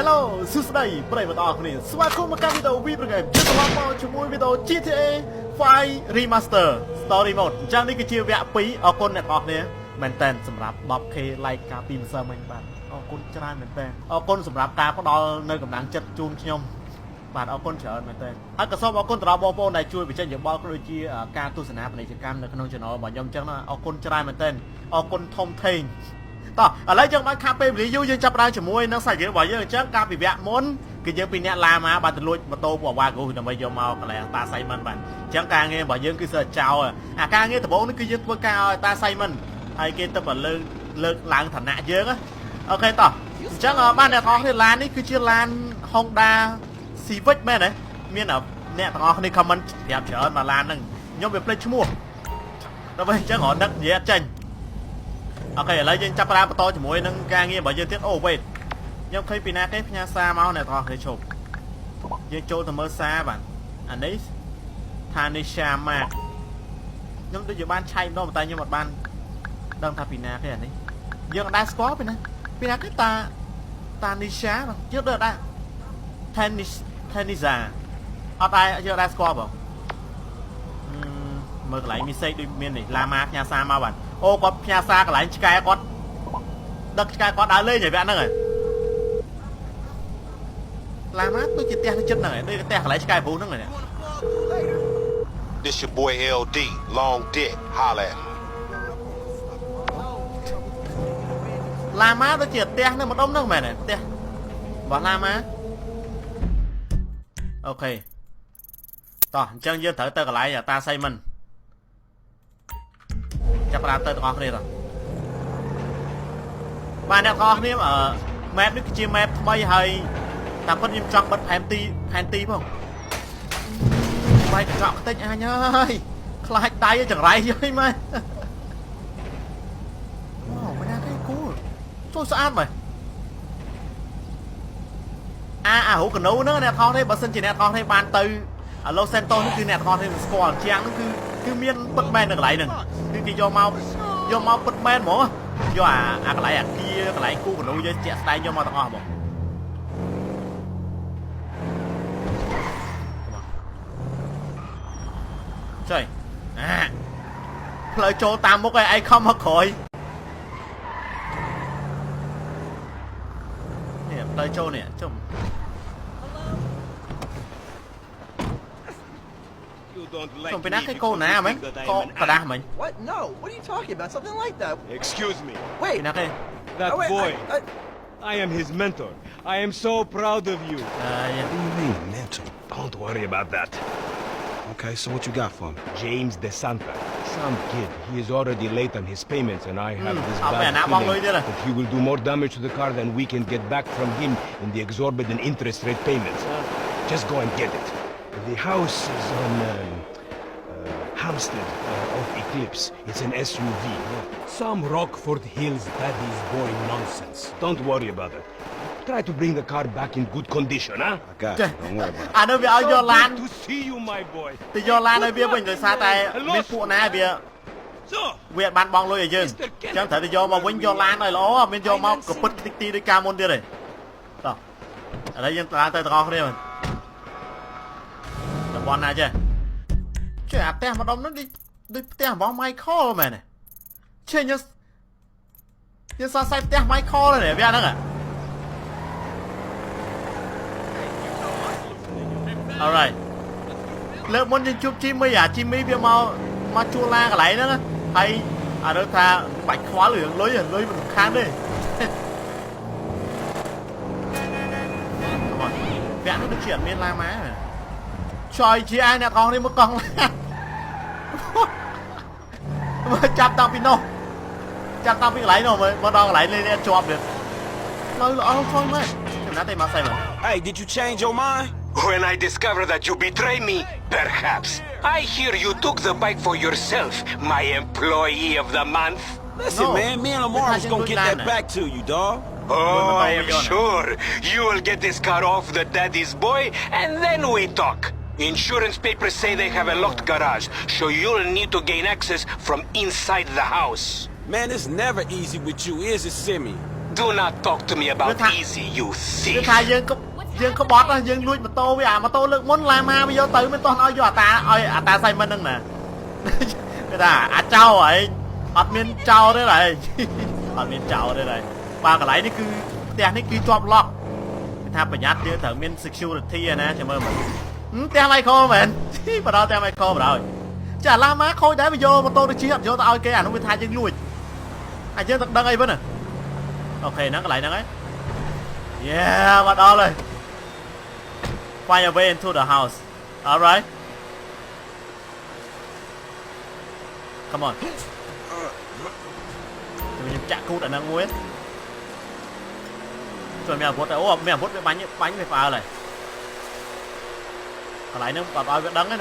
Hello សួស្តីប្រិយមិត្តអរគ្នាស្វាគមន៍មកកាន់វីដេអូវីប្រហ្គេមជិះត្រឡប់មកជាមួយវីដេអូ GTA 5 Remaster Story Mode អញ្ចឹងនេះគឺជាវគ្គ2អរគុណអ្នកនរគ្នាមែនតើសម្រាប់ 10k like ការពីម្សិលមិញបាទអរគុណច្រើនមែនតើអរគុណសម្រាប់ការផ្ដល់នៅកម្លាំងចិត្តជូនខ្ញុំបាទអរគុណច្រើនមែនតើហើយក៏សូមអរគុណទៅដល់បងប្អូនដែលជួយបញ្ចេញយោបល់ក៏ដូចជាការទស្សនាពាណិជ្ជកម្មនៅក្នុង channel របស់ខ្ញុំអញ្ចឹងអរគុណច្រើនមែនតើអរគុណធំធេងតោះឥឡូវយើងបានខាប់ពេលវេលាយូរយើងចាប់ដើមជាមួយនឹងសាច់រឿងរបស់យើងអញ្ចឹងការពីវគ្គមុនគឺយើងពីអ្នកឡាម៉ាបានទៅលួចម៉ូតូពួកវ៉ាហ្គូដើម្បីយកមកកន្លែងតាសៃមិនបាទអញ្ចឹងការងាររបស់យើងគឺសើចោលអាការងារដំបូងនេះគឺយើងធ្វើការឲ្យតាសៃមិនហើយគេទៅលើកឡើងឋានៈយើងអូខេតោះអញ្ចឹងបានអ្នកទាំងអស់គ្នាឡាននេះគឺជាឡាន Honda Civic មែនទេមានអ្នកទាំងអស់គ្នា comment ប្រាប់ច្រើនមកឡានហ្នឹងខ្ញុំវាភ្លេចឈ្មោះដល់ពេលអញ្ចឹងរត់ដឹកនិយាយចេញអូខេឥឡូវយើងចាប់ផ្ដើមបន្តជាមួយនឹងការងាររបស់យើងទៀតអូ wait ខ្ញុំឃើញពីណាគេផ្ញើសារមកអ្នកទាំងអស់គ្នាជប់យើងចូលទៅមើលសារបាទអានេះថានេះសាម៉ាខ្ញុំដូចជាបានឆែកម្ដងតែខ្ញុំអត់បានដឹងថាពីណាគេអានេះយើងអត់ដែរស្គាល់ពីណាគេតានីសាបាទយើងដូចអត់ដែរថានីសាអត់ដែរយើងអត់ដែរស្គាល់បងមើលកន្លែងមីសេកដូចមាននេះឡាម៉ាផ្ញើសារមកបាទអូគាត់ផ្ញើសារកន្លែងឆ្កែគាត់ដឹកឆ្កែគាត់ដើរលេងហើយវគ្គហ្នឹងហើយឡាម៉ាដូចជាផ្ទះនៅចិត្តហ្នឹងហើយដូចផ្ទះកន្លែងឆ្កែព្រោះហ្នឹងហើយ This your boy LD Long Dick holla ឡាម៉ាដូចជាផ្ទះនៅម្ដុំហ្នឹងមែនទេផ្ទះរបស់ឡាម៉ាអូខេតោះអញ្ចឹងយើងត្រូវទៅកន្លែងតាសៃមិនចាប់ផ្ដើមទៅទាំងអស់គ្នាតោះបាទអ្នកទាំងអស់គ្នាmap នេះគឺជា map ថ្មីហើយតាមពិតខ្ញុំចង់បិទផែនទីផងបែកកញ្ចក់បន្តិចអញហើយខ្លាចដៃចង្រៃហើយម៉ែអូមិនណាគេគូលចូលស្អាតម៉ែរូបកណូហ្នឹងអ្នកទាំងអស់គ្នាបើសិនជាអ្នកទាំងអស់គ្នាបានទៅឡូសេនតូសនេះគឺអ្នកទាំងអស់គ្នាស្គាល់ជាងហ្នឹងគឺមានពិតមែននៅកន្លែងហ្នឹងគឺគេយកមកពិតមែនហ្មងយកអាកន្លែងអាគារកន្លែងគូកណូយើងជាក់ស្ដែងយកមកទាំងអស់ហ្មងចុយផ្លូវចូលតាមមុខឯងខំមកក្រោយនេះផ្លូវចូលនេះចុំWhat? No. What are you talking about? Something like that. Excuse me. Wait. That boy. I am his mentor. I am so proud of you. What do you mean, mentor? Don't worry about that. Okay, so what you got for me? James DeSanta. Some kid. He is already late on his payments and I have this bad feeling that he will do more damage to the car than we can get back from him in the exorbitant interest rate payments. Just go and get it. The house is on Hampstead of Eclipse. It's an SUV. Some Rockford Hills daddy's boy nonsense. Don't worry about it. Try to bring the car back in good condition, huh? I got it. Don't worry about it. I know we are your land. To see you, my boy. ទៅយកឡានឲ្យវាវិញដោយសារតែមានពួកណាវាបានបងលុយឲ្យយើងអញ្ចឹងត្រូវទៅយកមកវិញយកឡានឲ្យល្អអត់មានយកមកកពិតទីដូចការមុនទៀតទេតោះឥឡូវយើងឡើងទៅទាំងអស់គ្នាតំបន់ណាចេះអាផ្ទះម្ដុំនោះដូចផ្ទះរបស់ Michael មែនទេឈើយើងសរសៃផ្ទះ Michael ហ្នឹងវាហ្នឹងAlright លើកមុនយើងជួបជីមីវាមកជួលឡាកន្លែងហ្នឹងហើយអានោះថាបាច់ខ្វល់រឿងលុយមិនសំខាន់ទេវគ្គនោះដូចជាអត់មានឡាម៉ាចយជាឯអ្នកទាំងនេះមកកង់ឡាមើលចាប់តាំងពីនោះចាប់តាំងពីកន្លែងនោះមកដល់កន្លែងនេះជាប់ទៀតផ្លូវល្អចុយមែនចំណាត់តែមកស្អីមក Hey, did you change your mind? When I discover that you betray me, perhaps. I hear you took the bike for yourself, my employee of the month. Listen, man, me and Lamar was gonna get that back to you, dawg. Oh, I am sure. You will get this car off the daddy's boy, and then we talk. Insurance papers say they have a locked garage, so you'll need to gain access from inside the house. Man, it's never easy with you, is it, Simi? Do not talk to me about easy, you វា thief. ថាយើងក៏បត់ដែរយើងលួចម៉ូតូវាអាម៉ូតូលើកមុនឡាម៉ាវាយកទៅមិនតោះឲ្យយកអាតាសៃមិនហ្នឹងណាគេថាអាចោហើយអត់មានចោលទេហើយអត់មានចោលទេហើយបាទកន្លែងនេះគឺផ្ទះនេះគឺជាប់ឡុកគេថាប្រយ័ត្នយើងត្រូវមាន security ណាចាំមើលមើលផ្ទះ Michael មែនបដផ្ទះ Michael បដហើយចាឡាម៉ាខូចដែរវាយកម៉ូតូទៅជិះអត់យកទៅឲ្យគេអានោះវាថាយើងលួចហើយយើងដឹងអីវិញអូខេហ្នឹងកន្លែងហ្នឹងហើយ Yeah មកដល់ហើយ Find a way into the house. All right. Come on. ខ្ញុំចាក់គូតអាហ្នឹងមួយជួយមានអាវុធអូមានអាវុធវាបាញ់វាផ្អើលហើយកន្លែងហ្នឹងបើឲ្យវាដឹងណា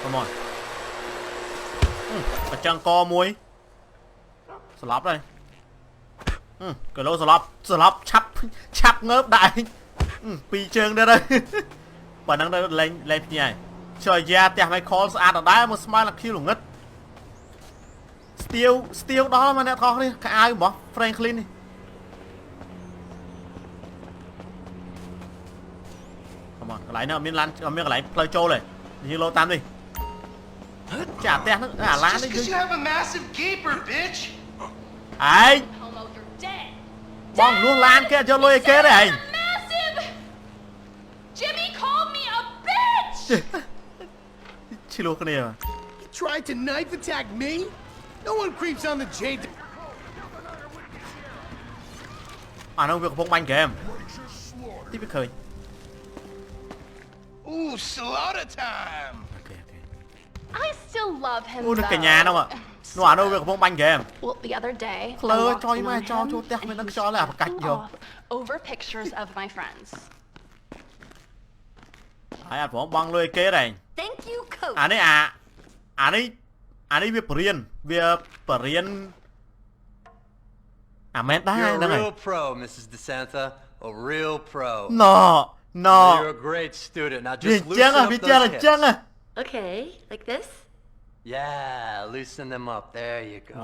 Come on. បច្ចឹងកមួយស្លាប់ហើយក៏លោស្លាប់ឆាប់ងើបដែរពីរជើងទៀតហើយបើហ្នឹងទៅលេងភ្ញាយជួយយ៉ាផ្ទះ Michael ស្អាតដដែលមកស្មៅលាខៀវល្ងឹតស្ទៀវដល់មកអ្នកថោះនេះខោអាវរបស់ Franklin នេះកុំកន្លែងនេះអត់មានឡានអត់មានកន្លែងផ្លូវចូលទេយើងលោតាមនេះចាផ្ទះហ្នឹងអាឡាននេះយើង You have a massive gaper, bitch. ឯងបងលួងឡានគេយកលុយឲ្យគេទេឯង Jimmy called me a bitch. ឈ្លោះគ្នា You tried to knife attack me? No one creeps on the chain. អានោះវាកំពុងបាញ់ហ្គេមទីវាឃើញ Ooh, slaughter time. អូខេ I still love him. អូនឹងកញ្ញានោះនោះអានោះវាកំពុងបាញ់ហ្គេម Well, the other day, I ផ្លើ walked ចុយ in មក on ចោល him ចូលផ្ទះមាននឹងខ្យល់អាប្រកាច់យក over pictures of my friends. ហើយអត់ប្រងលុយឲ្យគេដែរ Thank you, Coach. អានេះវាបរៀនអាមែនដែរហ្នឹងហើយ You're a real pro, Mrs. DeSanta. A real pro. No You're a great student. Now វា just ចឹង loosen វា up ចឹង those ចឹង hips. Okay, like this. Yeah, loosen them up. There you go.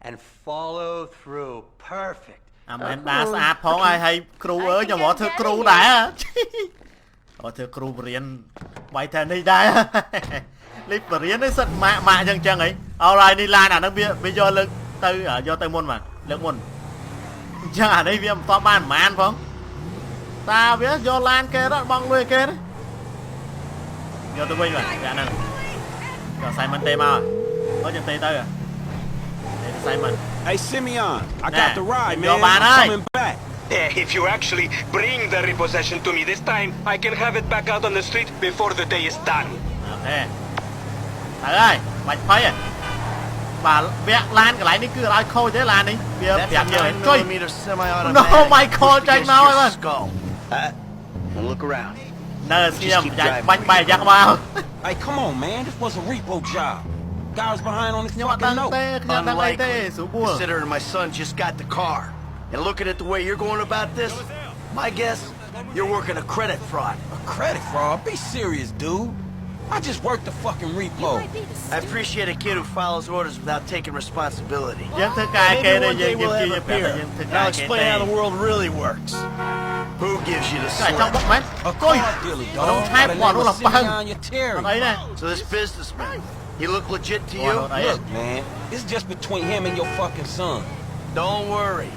And follow through. Perfect. អាមែនដែរស្អាតផងហើយគ្រូអើយខ្ញុំមកធ្វើគ្រូដែរមកធ្វើគ្រូបរៀនបាយតែនេះដែរលេខបរៀននេះសិតម៉ាក់ចឹងហីអរហើយនេះឡានអាហ្នឹងវាយកលើកទៅមុនបាទលើកមុនអញ្ចឹងអានេះវាមិនតបបានប្រហែលផងតាវាយកឡានគេរត់បងលុយគេយកទៅវិញបាទយ៉ាងហ្នឹងយក Simon ទេមកអត់ចាំទេទៅ Simon Hey Simeon, I got the ride, man. Yo, man, I'm aye. coming back. If you actually bring the repossession to me this time, I can have it back out on the street before the day is done. អូខេហើយបាច់ភ័យបាទវាក់ឡានកន្លែងនេះគឺឲ្យខូចទេឡាននេះវាប្រាប់យើងចុយ No Michael ចាញ់មកហើយបាទ Now look around. នៅស្ងៀមចាញ់បាញ់បែរយ៉ាងមក Hey, come on, man. This was a repo job. Guy was behind on his ខ្ញុំអត់ដឹង fucking note. ទេខ្ញុំដឹងអីទេស្រួល Considering my son just got the car. And looking at the way you're going about this, my guess, you're working a credit fraud. A credit fraud? Be serious, dude. I just worked the fucking repo. I appreciate a kid who follows orders without taking responsibility. យើងធ្វើការគេទេ Maybe one យើង day we'll ជា have យើង a ប្រាប់ beer. យើងធ្វើ And ការ I'll គេ explain ទេ how the world really works. Who gives you the ចង់បុក slip? មែន A កុយ car dealer, dog. Don't By type the one, name of roll a bang. Simeon Yeteri. អីណា So this businessman, he look legit to One you? of Look, man. It's just between him and your fucking son. Don't worry.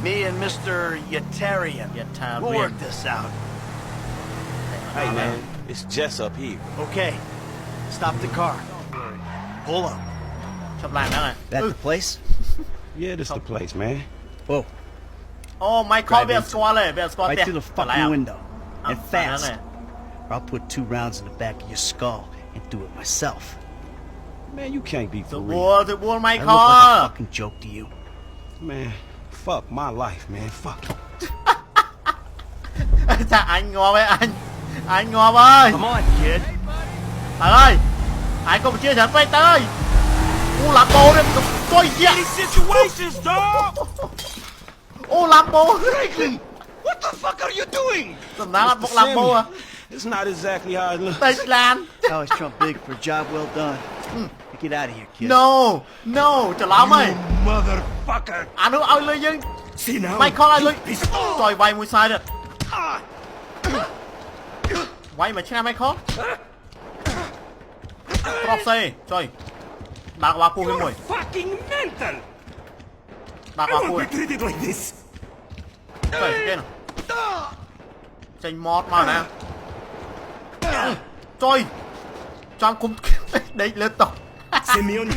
Me and Mr. Yetarian, Yetarian. we'll work this out. Hey, man. It's just up here. Okay. Stop the car. Pull up. ឈប់ឡានហ្នឹងហើយ That the place? Yeah, this the place, man. Whoa. អូ Michael វាស្គាល់ទេវាស្គាល់ផ្ទះ Right through the fucking window. And fast. ហ្នឹង Or I'll put 2 rounds in the back of your skull and do it myself. Man, you can't be ទៅ for បួ real. លទៅបួល I look Michael like a fucking joke to you. Man, fuck my life, man. Fuck it. ថាអញងាប់ហើយអញងាប់ហើយ Come on, kid. ហើយអញក៏បញ្ជាច្រើនពេកទៅហើយអូឡាបូនេះកុយជា These situations, dog! អូឡាបូ Franklin! What the fuck are you doing? សំណាងអត់មកឡាបូ It's not exactly how it looks. តែឡាន I always trump big for a job well done. You get out of here, kid. No no ច្រឡំហើយ Motherfucker! អានោះឲ្យលុយយើង See now? ម៉ៃខលឲ្យលុយចុយវាយមួយសាយទៀតវាយមួយឆ្នាំម៉ៃខលប្រុសសេចុយដាក់ក្បាលពោះវាមួយ Fucking mental! ដាក់ក្បាលពោះ treated like this! ចុយគេចេញម៉ត់មកណាចុយចាំគុំដេកលើតុ Simeon!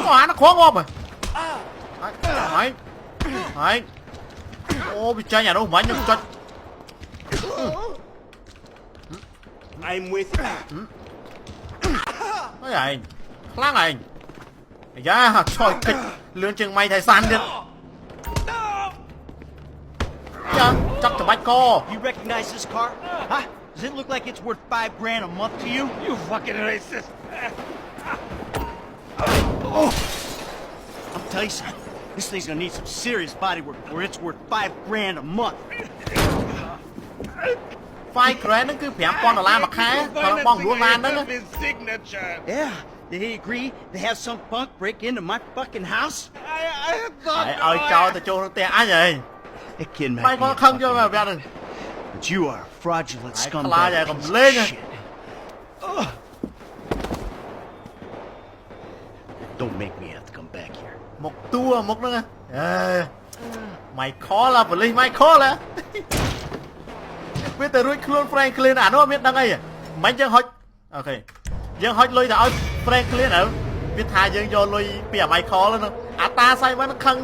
ក៏អានខងងាប់ហើយអូវាចាញ់អានោះមិនខ្ញុំចុច I'm with you. ហើយឯងខ្លាំងឯងអាយ៉ាឆយកិច្ចលឿនជាងម៉ៃថៃសានទៀតយ៉ាចាប់ច្របាច់ក You recognize this car? Huh? Does it look like it's worth $5 grand a month to you? You fucking racist! I'm telling you something. This thing's gonna need some serious body work or it's worth $5 grand a month. ហ្វាយក្រែនហ្នឹងគឺ$5,000មួយខែបើបងលួងឡានហ្នឹង His signature. Yeah. Did he agree to have some punk break into my fucking house? I thought. ឲ្យចោលទៅចូលក្នុងផ្ទះអញហី That kid ម៉ៃ might ខ be ល a ខឹងយកមកប្រាប់ហ្នឹង but you are a fraudulent Ai scumbag. khla vậy, còn piece of lên à. shit. Don't make me have to come back here. មុខតួមុខហ្នឹងអេម៉ៃខលប៉ូលីសម៉ៃខលវាទៅរួចខ្លួន Franklin អានោះអត់មានដឹងអីមិនយើងហុចអូខេយើងហុចលុយទៅឲ្យ Franklin ទៅវាថាយើងយកលុយពីអាម៉ៃខលហ្នឹងអាតា Simon ខឹង